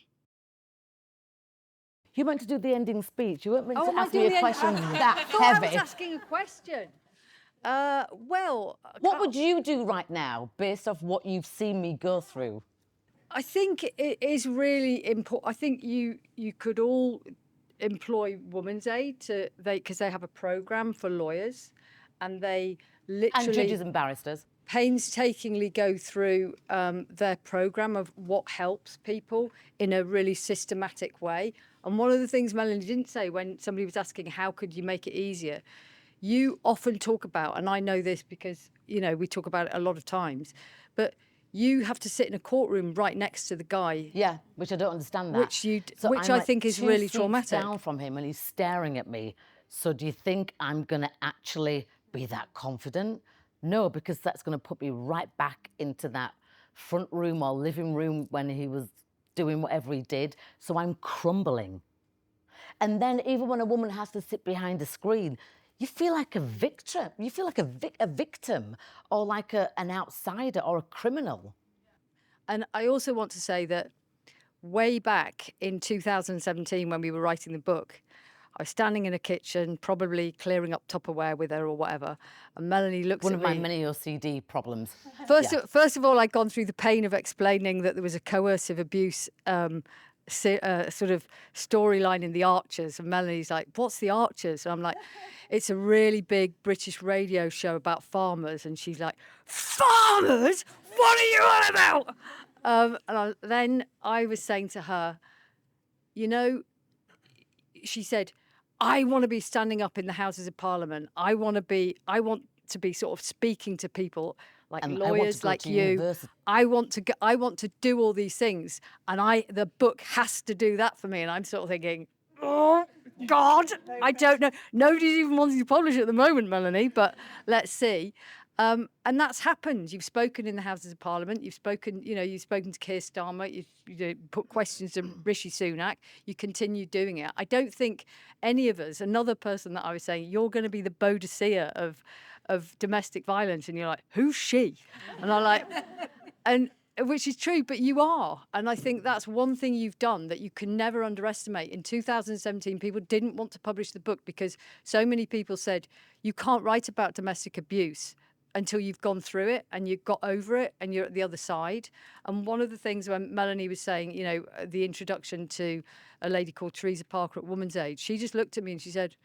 You meant to do the ending speech. You weren't meant to am I ask me doing a the question I that thought I was heavy. asking a question. Well, What would you do right now, based off what you've seen me go through? I think it is really important. I think you could all employ Women's Aid because they have a program for lawyers, and they literally And judges and barristers. painstakingly go through their program of what helps people in a really systematic way. And one of the things Melanie didn't say when somebody was asking how could you make it easier, you often talk about, and I know this because, you know, we talk about it a lot of times, but you have to sit in a courtroom right next to the guy. Yeah, which I don't understand that. Which I'm I think is 2 really seats traumatic. down from him and he's staring at me. So do you think I'm going to actually be that confident? No, because that's going to put me right back into that front room or living room when he was doing whatever he did. So I'm crumbling. And then even when a woman has to sit behind a screen, you feel like a victim. You feel like a victim, or like an outsider or a criminal. And I also want to say that way back in 2017, when we were writing the book, I was standing in a kitchen, probably clearing up Tupperware with her or whatever, and Melanie looks One at of my me. many OCD problems. First of all, I'd gone through the pain of explaining that there was a coercive abuse sort of storyline in The Archers, and Melanie's like, "What's The Archers?" And I'm like, "It's a really big British radio show about farmers." And she's like, "Farmers? What are you on about?" Then I was saying to her, you know, she said, I want to be standing up in the Houses of Parliament. I want to be sort of speaking to people like And I want to lawyers go like to you. university. I want to do all these things. And the book has to do that for me. And I'm sort of thinking, oh, God, I don't know. Nobody's even wanting to publish at the moment, Melanie, but let's see. And that's happened. You've spoken in the Houses of Parliament. You've spoken to Keir Starmer. You've put questions to Rishi Sunak. You continue doing it. I don't think any of us, another person that I was saying, you're going to be the Boadicea of domestic violence. And you're like, who's she? And I'm like, and which is true, but you are. And I think that's one thing you've done that you can never underestimate. In 2017, people didn't want to publish the book because so many people said, you can't write about domestic abuse until you've gone through it and you've got over it and you're at the other side. And one of the things when Melanie was saying, you know, the introduction to a lady called Teresa Parker at Woman's Age, she just looked at me and she said,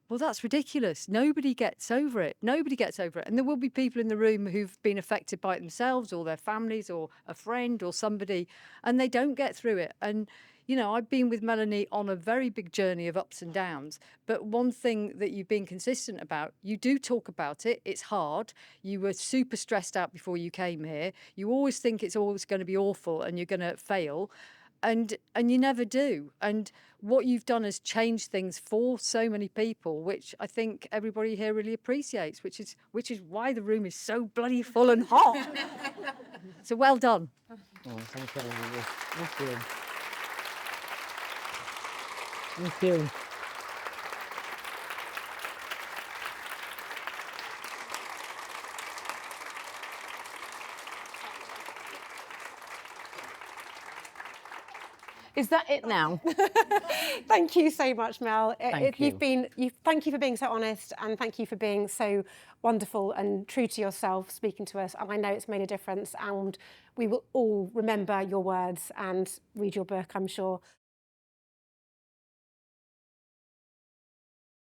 well, that's ridiculous. Nobody gets over it. Nobody gets over it. And there will be people in the room who've been affected by it themselves or their families or a friend or somebody, and they don't get through it. And, you know, I've been with Melanie on a very big journey of ups and downs. But one thing that you've been consistent about, you do talk about it. It's hard. You were super stressed out before you came here. You always think it's always going to be awful and you're going to fail. And you never do. And what you've done has changed things for so many people, which I think everybody here really appreciates, which is why the room is so bloody full and hot. So well done. Oh, thank you. Thank you. Thank you. Is that it now? Thank you so much, Mel. Thank you. Thank you for being so honest, and thank you for being so wonderful and true to yourself, speaking to us. And I know it's made a difference, and we will all remember your words and read your book, I'm sure.